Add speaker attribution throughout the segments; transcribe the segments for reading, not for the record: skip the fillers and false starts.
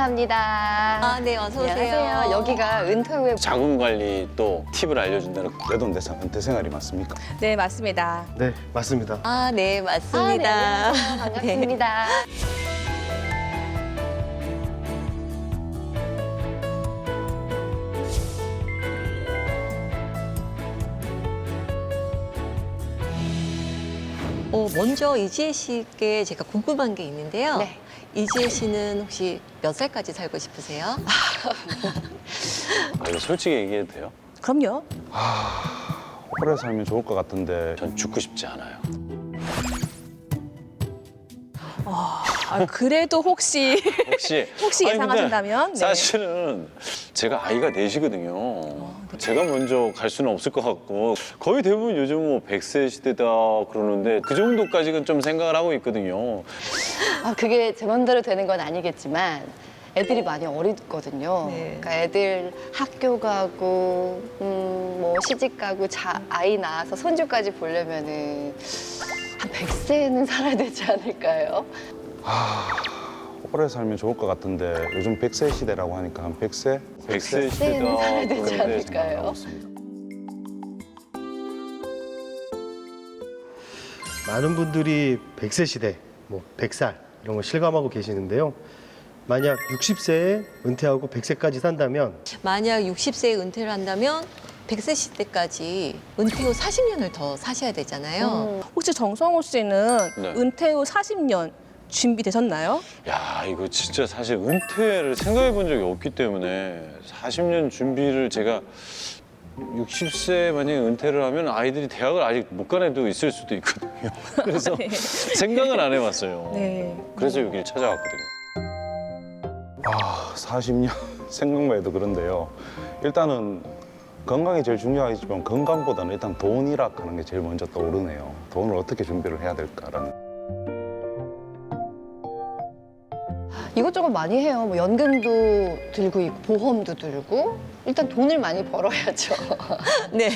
Speaker 1: 감사합니다.
Speaker 2: 네, 어서 오세요.
Speaker 1: 안녕하세요. 여기가 은퇴 후에
Speaker 3: 자금 관리 또 팁을 알려준다는 내돈내산 은퇴 생활이 맞습니까?
Speaker 4: 네, 맞습니다.
Speaker 5: 네, 맞습니다.
Speaker 2: 네, 맞습니다.
Speaker 1: 안녕하세요. 반갑습니다.
Speaker 2: 먼저 이지혜 씨께 제가 궁금한 게 있는데요.
Speaker 1: 네.
Speaker 2: 이지혜 씨는 혹시 몇 살까지 살고 싶으세요?
Speaker 3: 이거 솔직히 얘기해도 돼요?
Speaker 4: 그럼요.
Speaker 3: 오래 살면 좋을 것 같은데 전 죽고 싶지 않아요.
Speaker 4: 그래도 혹시
Speaker 3: 혹시 아니, 근데
Speaker 4: 예상하신다면? 네.
Speaker 3: 사실은 제가 아이가 넷이거든요. 제가 먼저 갈 수는 없을 것 같고 거의 대부분 요즘 뭐 100세 시대다 그러는데 그 정도까지는 좀 생각을 하고 있거든요.
Speaker 1: 그게 제 맘대로 되는 건 아니겠지만 애들이 많이 어리거든요.
Speaker 2: 네.
Speaker 1: 그러니까 애들 학교 가고 뭐 시집 가고 아이 낳아서 손주까지 보려면은 한 100세는 살아야 되지 않을까요?
Speaker 3: 오래 살면 좋을 것 같은데 요즘 100세 시대라고 하니까 한 100세? 100세
Speaker 1: 세는 살아야 되지
Speaker 3: 그런데
Speaker 1: 않을까요?
Speaker 3: 생각하고 있습니다.
Speaker 5: 많은 분들이 100세 시대, 뭐 100살 이런 거 실감하고 계시는데요. 만약 60세에 은퇴하고 100세까지 산다면
Speaker 2: 만약 60세에 은퇴를 한다면 100세 시대까지 은퇴 후 40년을 더 사셔야 되잖아요.
Speaker 4: 혹시 정성호 씨는
Speaker 3: 네.
Speaker 4: 은퇴 후 40년 준비되셨나요?
Speaker 3: 야, 이거 진짜 사실 은퇴를 생각해 본 적이 없기 때문에 40년 준비를 제가 60세 만약에 은퇴를 하면 아이들이 대학을 아직 못 간 애도 있을 수도 있거든요. 그래서 생각을 안 해봤어요.
Speaker 4: 네.
Speaker 3: 그래서 여기를 찾아왔거든요. 40년 생각만 해도 그런데요. 일단은 건강이 제일 중요하겠지만 건강보다는 일단 돈이라 하는 게 제일 먼저 떠오르네요. 돈을 어떻게 준비를 해야 될까라는.
Speaker 1: 이것저것 많이 해요. 뭐 연금도 들고 있고 보험도 들고 일단 돈을 많이 벌어야죠.
Speaker 2: 네.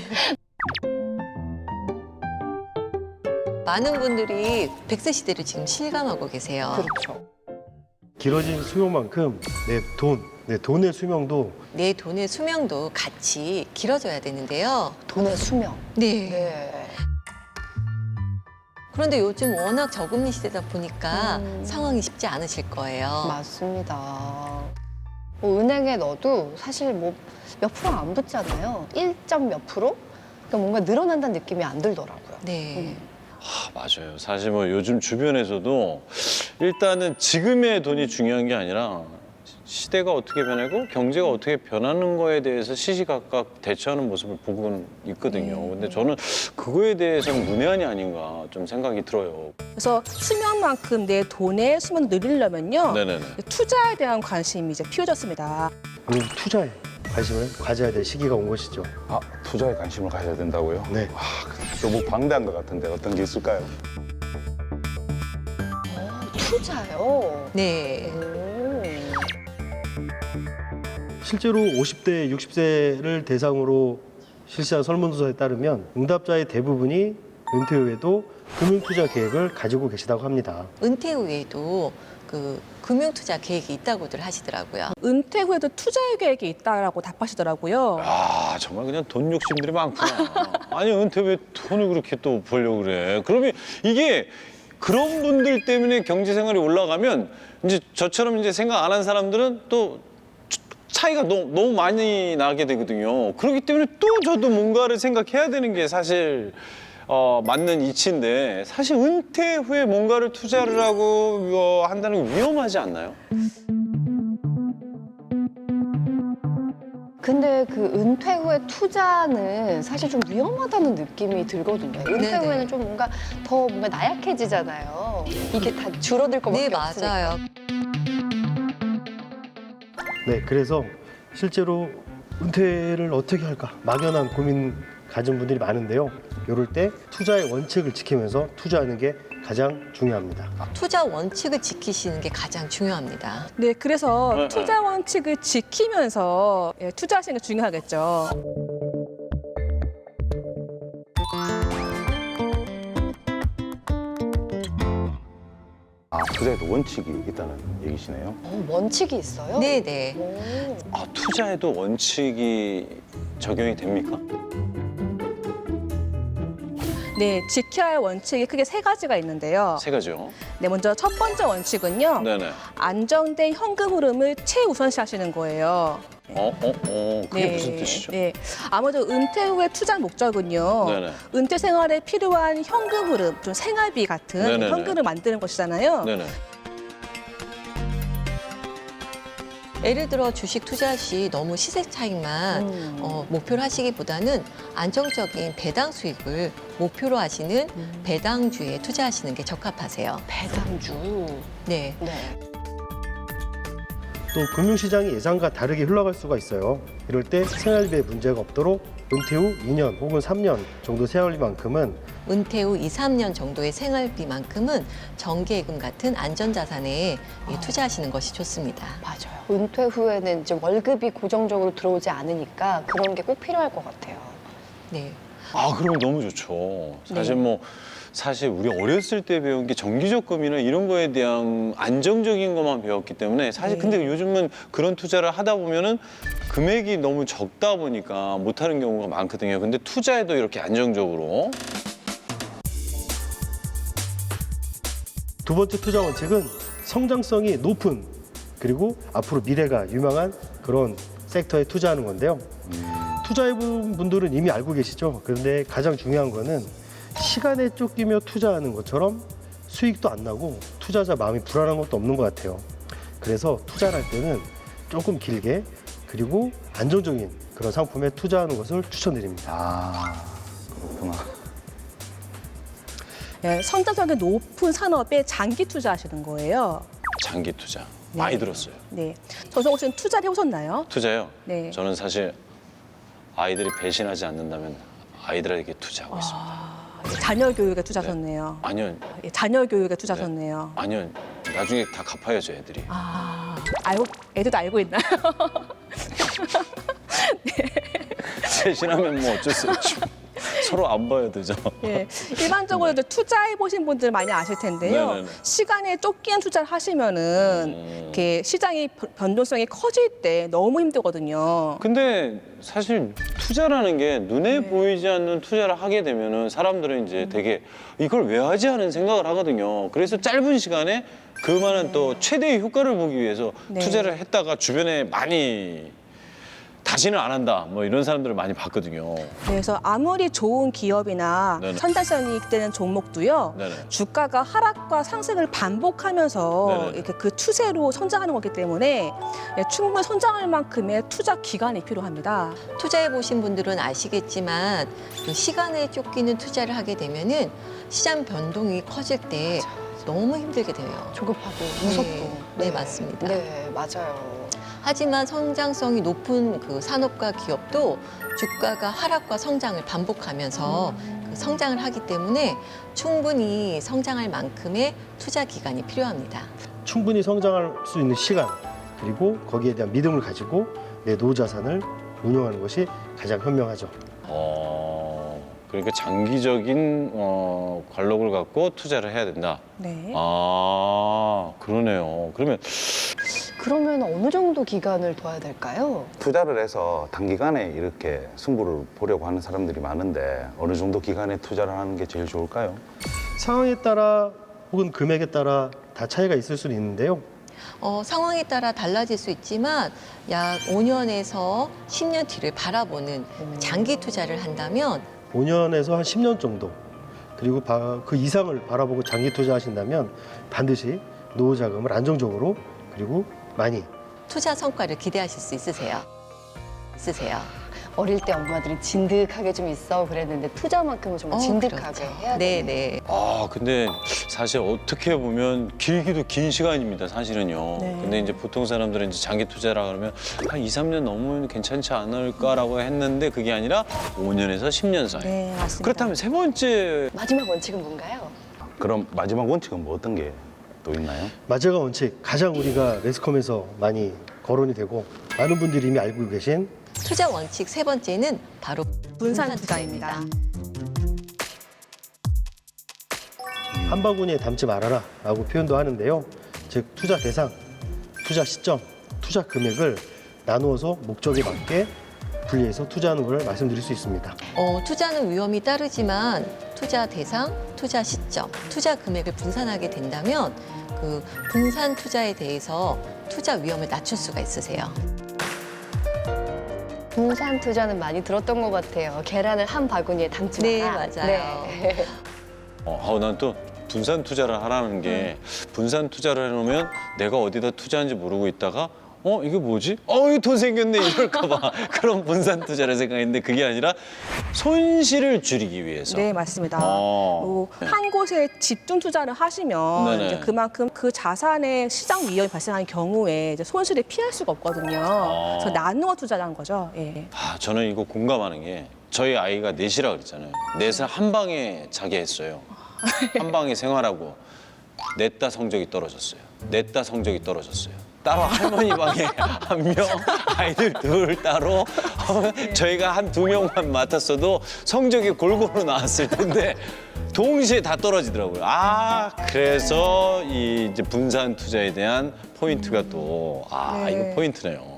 Speaker 2: 많은 분들이 100세 시대를 지금 실감하고 계세요.
Speaker 1: 그렇죠.
Speaker 5: 길어진 수명만큼 내 돈의 수명도
Speaker 2: 내 돈의 수명도 같이 길어져야 되는데요.
Speaker 1: 돈의 수명.
Speaker 2: 네.
Speaker 1: 네.
Speaker 2: 그런데 요즘 워낙 저금리 시대다 보니까 상황이 쉽지 않으실 거예요.
Speaker 1: 맞습니다. 뭐 은행에 넣어도 사실 뭐 몇 프로 안 붙잖아요. 1점 몇 프로? 그러니까 뭔가 늘어난다는 느낌이 안 들더라고요.
Speaker 2: 네.
Speaker 3: 맞아요. 사실 뭐 요즘 주변에서도 일단은 지금의 돈이 중요한 게 아니라 시대가 어떻게 변하고 경제가 어떻게 변하는 거에 대해서 시시각각 대처하는 모습을 보고는 있거든요. 근데 저는 그거에 대해서는 문외한이 아닌가 좀 생각이 들어요.
Speaker 4: 그래서 수명만큼 내 돈의 수명을 늘리려면요.
Speaker 3: 네네네.
Speaker 4: 투자에 대한 관심이 이제 피어졌습니다.
Speaker 5: 그리고 투자에 관심을 가져야 될 시기가 온 것이죠.
Speaker 3: 투자에 관심을 가져야 된다고요?
Speaker 5: 네.
Speaker 3: 너무 방대한 것 같은데 어떤 게 있을까요?
Speaker 1: 투자요?
Speaker 2: 네.
Speaker 5: 실제로 50대, 60세를 대상으로 실시한 설문조사에 따르면 응답자의 대부분이 은퇴 후에도 금융투자 계획을 가지고 계시다고 합니다.
Speaker 2: 은퇴 후에도 그 금융투자 계획이 있다고들 하시더라고요.
Speaker 4: 은퇴 후에도 투자 계획이 있다라고 답하시더라고요.
Speaker 3: 정말 그냥 돈 욕심들이 많구나. 아니 은퇴 왜 돈을 그렇게 또 벌려고 그래? 그러면 이게 그런 분들 때문에 경제 생활이 올라가면 이제 저처럼 이제 생각 안 한 사람들은 또 차이가 너무 많이 나게 되거든요. 그렇기 때문에 또 저도 뭔가를 생각해야 되는 게 사실 맞는 이치인데 사실 은퇴 후에 뭔가를 투자를 하고 한다는 게 위험하지 않나요?
Speaker 1: 근데 그 은퇴 후에 투자는 사실 좀 위험하다는 느낌이 들거든요. 은퇴
Speaker 2: 네네.
Speaker 1: 후에는 좀 뭔가 더 뭔가 나약해지잖아요. 이게 다 줄어들 것밖에
Speaker 2: 네,
Speaker 1: 없으니까.
Speaker 2: 맞아요.
Speaker 5: 네, 그래서 실제로 은퇴를 어떻게 할까 막연한 고민 가진 분들이 많은데요. 이럴 때 투자의 원칙을 지키면서 투자하는 게 가장 중요합니다.
Speaker 2: 투자 원칙을 지키시는 게 가장 중요합니다.
Speaker 4: 네, 그래서
Speaker 3: 네,
Speaker 4: 투자 원칙을 지키면서 투자하시는 게 중요하겠죠.
Speaker 6: 투자에도 원칙이 있다는 얘기시네요.
Speaker 1: 원칙이 있어요?
Speaker 2: 네네.
Speaker 1: 오.
Speaker 3: 아, 투자에도 원칙이 적용이 됩니까?
Speaker 4: 네, 지켜야 할 원칙이 크게 세 가지가 있는데요.
Speaker 3: 세 가지요.
Speaker 4: 네, 먼저 첫 번째 원칙은요.
Speaker 3: 네네.
Speaker 4: 안정된 현금 흐름을 최우선시하시는 거예요.
Speaker 3: 그게 무슨 뜻이죠?
Speaker 4: 네, 아무래도 은퇴 후의 투자 목적은요.
Speaker 3: 네네.
Speaker 4: 은퇴 생활에 필요한 현금 흐름, 좀 생활비 같은
Speaker 3: 네네네.
Speaker 4: 현금을 만드는 것이잖아요.
Speaker 3: 네네.
Speaker 2: 예를 들어 주식 투자 시 너무 시세 차익만 목표로 하시기보다는 안정적인 배당 수익을 목표로 하시는 배당주에 투자하시는 게 적합하세요.
Speaker 1: 배당주.
Speaker 2: 네.
Speaker 1: 네.
Speaker 5: 또 금융시장이 예상과 다르게 흘러갈 수가 있어요. 이럴 때 생활비에 문제가 없도록 은퇴 후 2년 혹은 3년 정도 생활비만큼은
Speaker 2: 은퇴 후 2, 3년 정도의 생활비만큼은 정기예금 같은 안전자산에 투자하시는 것이 좋습니다.
Speaker 1: 맞아요. 은퇴 후에는 이제 월급이 고정적으로 들어오지 않으니까 그런 게 꼭 필요할 것 같아요.
Speaker 2: 네.
Speaker 3: 아, 그러면 너무 좋죠. 사실 사실 우리 어렸을 때 배운 게 정기적금이나 이런 거에 대한 안정적인 것만 배웠기 때문에 사실 근데 요즘은 그런 투자를 하다 보면은 금액이 너무 적다 보니까 못하는 경우가 많거든요. 근데 투자에도 이렇게 안정적으로.
Speaker 5: 두 번째 투자 원칙은 성장성이 높은 그리고 앞으로 미래가 유망한 그런 섹터에 투자하는 건데요. 투자해본 분들은 이미 알고 계시죠. 그런데 가장 중요한 거는 시간에 쫓기며 투자하는 것처럼 수익도 안 나고 투자자 마음이 불안한 것도 없는 것 같아요. 그래서 투자를 할 때는 조금 길게 그리고 안정적인 그런 상품에 투자하는 것을 추천드립니다.
Speaker 6: 아, 그렇구나.
Speaker 4: 네, 성장성이 높은 산업에 장기 투자하시는 거예요.
Speaker 3: 장기 투자. 많이 들었어요.
Speaker 4: 네, 전성호 씨는 투자를 해보셨나요?
Speaker 3: 투자요?
Speaker 4: 네.
Speaker 3: 저는 사실 아이들이 배신하지 않는다면 아이들에게 투자하고 있습니다.
Speaker 4: 자녀 교육에 투자하셨네요.
Speaker 3: 아니요,
Speaker 4: 예, 자녀 교육에 투자하셨네요.
Speaker 3: 아니요. 나중에 다 갚아야죠, 애들이.
Speaker 4: 애들도 알고 있나요?
Speaker 3: 배신하면 뭐 어쩔 수 없죠. 서로 안 봐야 되죠.
Speaker 4: 예, 일반적으로 이제 투자해 보신 분들 많이 아실 텐데요.
Speaker 3: 네네네.
Speaker 4: 시간에 쫓기는 투자를 하시면은 이렇게 시장의 변동성이 커질 때 너무 힘들거든요.
Speaker 3: 근데 사실 투자라는 게 눈에 보이지 않는 투자를 하게 되면은 사람들은 이제 되게 이걸 왜 하지 하는 생각을 하거든요. 그래서 짧은 시간에 그만한 또 최대의 효과를 보기 위해서
Speaker 4: 네.
Speaker 3: 투자를 했다가 주변에 많이 다시는 안 한다 뭐 이런 사람들을 많이 봤거든요.
Speaker 4: 그래서 아무리 좋은 기업이나
Speaker 3: 네네.
Speaker 4: 선단성이 되는 종목도요.
Speaker 3: 네네.
Speaker 4: 주가가 하락과 상승을 반복하면서
Speaker 3: 네네.
Speaker 4: 이렇게 그 추세로 성장하는 거기 때문에 예, 충분히 성장할 만큼의 투자 기간이 필요합니다.
Speaker 2: 투자해 보신 분들은 아시겠지만 그 시간에 쫓기는 투자를 하게 되면은 시장 변동이 커질 때 너무 힘들게 돼요.
Speaker 1: 조급하고 무섭고.
Speaker 2: 네, 맞습니다.
Speaker 1: 네, 맞아요.
Speaker 2: 하지만 성장성이 높은 그 산업과 기업도 주가가 하락과 성장을 반복하면서 그 성장을 하기 때문에 충분히 성장할 만큼의 투자 기간이 필요합니다.
Speaker 5: 충분히 성장할 수 있는 시간 그리고 거기에 대한 믿음을 가지고 내 노후 자산을 운용하는 것이 가장 현명하죠.
Speaker 3: 그러니까 장기적인 관록을 갖고 투자를 해야 된다.
Speaker 4: 네.
Speaker 3: 아, 그러네요. 그러면
Speaker 1: 어느 정도 기간을 둬야 될까요?
Speaker 6: 투자를 해서 단기간에 이렇게 승부를 보려고 하는 사람들이 많은데 어느 정도 기간에 투자를 하는 게 제일 좋을까요?
Speaker 5: 상황에 따라 혹은 금액에 따라 다 차이가 있을 수는 있는데요.
Speaker 2: 상황에 따라 달라질 수 있지만 약 5년에서 10년 뒤를 바라보는 장기 투자를 한다면
Speaker 5: 5년에서 한 10년 정도 그리고 그 이상을 바라보고 장기 투자하신다면 반드시 노후 자금을 안정적으로 그리고 많이
Speaker 2: 투자 성과를 기대하실 수 있으세요.
Speaker 1: 어릴 때 엄마들이 진득하게 좀 있어 그랬는데 투자만큼은 정말 진득하게
Speaker 2: 그렇죠.
Speaker 1: 해야 돼요.
Speaker 2: 네.
Speaker 3: 근데 사실 어떻게 보면 길기도 긴 시간입니다, 사실은요.
Speaker 4: 네.
Speaker 3: 근데 이제 보통 사람들은 이제 장기 투자라 그러면 한 2, 3년 넘으면 괜찮지 않을까라고 했는데 그게 아니라 5년에서 10년 사이.
Speaker 4: 네, 맞습니다.
Speaker 3: 그렇다면 세 번째
Speaker 1: 마지막 원칙은 뭔가요?
Speaker 6: 그럼 마지막 원칙은 뭐 어떤 게 또 있나요?
Speaker 5: 마지막 원칙 가장 우리가 매스컴에서 많이 거론이 되고 많은 분들이 이미 알고 계신
Speaker 2: 투자 원칙 세 번째는 바로
Speaker 4: 분산 투자입니다.
Speaker 5: 한 바구니에 담지 말아라라고 표현도 하는데요. 즉 투자 대상, 투자 시점, 투자 금액을 나누어서 목적에 맞게 분리해서 투자하는 걸 말씀드릴 수 있습니다.
Speaker 2: 투자는 위험이 따르지만 투자 대상, 투자 시점, 투자 금액을 분산하게 된다면 그 분산 투자에 대해서 투자 위험을 낮출 수가 있으세요.
Speaker 1: 분산 투자는 많이 들었던 것 같아요. 계란을 한 바구니에 담지
Speaker 2: 네,
Speaker 1: 마라.
Speaker 2: 맞아요.
Speaker 1: 네.
Speaker 3: 난 또 분산 투자를 하라는 게 분산 투자를 해놓으면 내가 어디다 투자하는지 모르고 있다가 이게 뭐지? 이거 돈 생겼네 이럴까 봐 그런 분산 투자를 생각했는데 그게 아니라 손실을 줄이기 위해서.
Speaker 4: 네, 맞습니다.
Speaker 3: 어.
Speaker 4: 한 곳에 집중 투자를 하시면
Speaker 3: 네네.
Speaker 4: 이제 그만큼 그 자산의 시장 위험이 발생하는 경우에 이제 손실을 피할 수가 없거든요. 그래서 나누어 투자라는 거죠. 예.
Speaker 3: 저는 이거 공감하는 게 저희 아이가 넷이라 그랬잖아요. 넷을 한 방에 자게 했어요. 한 방에 생활하고 넷다 성적이 떨어졌어요. 넷다 성적이 떨어졌어요. 따로 할머니 방에 한 명, 아이들 둘 따로 저희가 한 2명만 맡았어도 성적이 골고루 나왔을 텐데 동시에 다 떨어지더라고요. 그래서 이 이제 분산 투자에 대한 포인트가 또
Speaker 4: 네.
Speaker 3: 이거 포인트네요.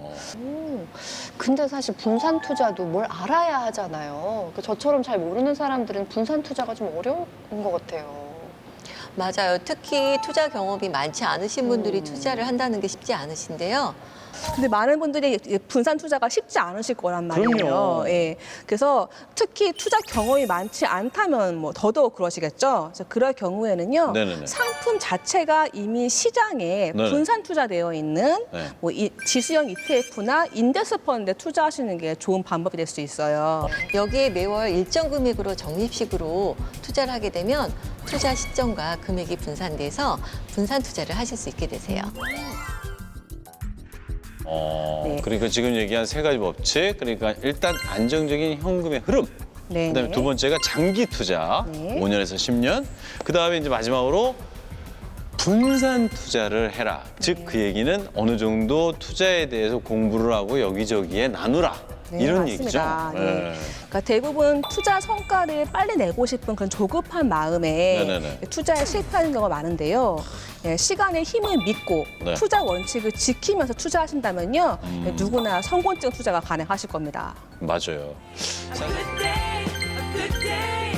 Speaker 1: 근데 사실 분산 투자도 뭘 알아야 하잖아요. 저처럼 잘 모르는 사람들은 분산 투자가 좀 어려운 것 같아요.
Speaker 2: 맞아요. 특히 투자 경험이 많지 않으신 분들이 투자를 한다는 게 쉽지 않으신데요.
Speaker 4: 근데 많은 분들이 분산 투자가 쉽지 않으실 거란 말이에요.
Speaker 3: 그럼요.
Speaker 4: 예. 그래서 특히 투자 경험이 많지 않다면 뭐 더더욱 그러시겠죠. 그래서 그럴 경우에는요.
Speaker 3: 네네네.
Speaker 4: 상품 자체가 이미 시장에
Speaker 3: 네네.
Speaker 4: 분산 투자되어 있는
Speaker 3: 네.
Speaker 4: 뭐 지수형 ETF나 인덱스 펀드에 투자하시는 게 좋은 방법이 될 수 있어요.
Speaker 2: 여기에 매월 일정 금액으로 적립식으로 투자를 하게 되면 투자 시점과 금액이 분산돼서 분산 투자를 하실 수 있게 되세요.
Speaker 4: 네.
Speaker 3: 그러니까 지금 얘기한 세 가지 법칙, 그러니까 일단 안정적인 현금의 흐름,
Speaker 4: 네.
Speaker 3: 그다음에 두 번째가 장기 투자,
Speaker 4: 네.
Speaker 3: 5년에서 10년, 그다음에 이제 마지막으로 분산 투자를 해라. 즉 그 얘기는 어느 정도 투자에 대해서 공부를 하고 여기저기에 나누라.
Speaker 4: 네,
Speaker 3: 이런
Speaker 4: 맞습니다.
Speaker 3: 얘기죠.
Speaker 4: 네. 그러니까 대부분 투자 성과를 빨리 내고 싶은 그런 조급한 마음에
Speaker 3: 네네네.
Speaker 4: 투자에 실패하는 경우가 많은데요. 예, 시간의 힘을 믿고
Speaker 3: 네.
Speaker 4: 투자 원칙을 지키면서 투자하신다면요. 누구나 성공적 투자가 가능하실 겁니다.
Speaker 3: 맞아요.
Speaker 7: A good day, a good day.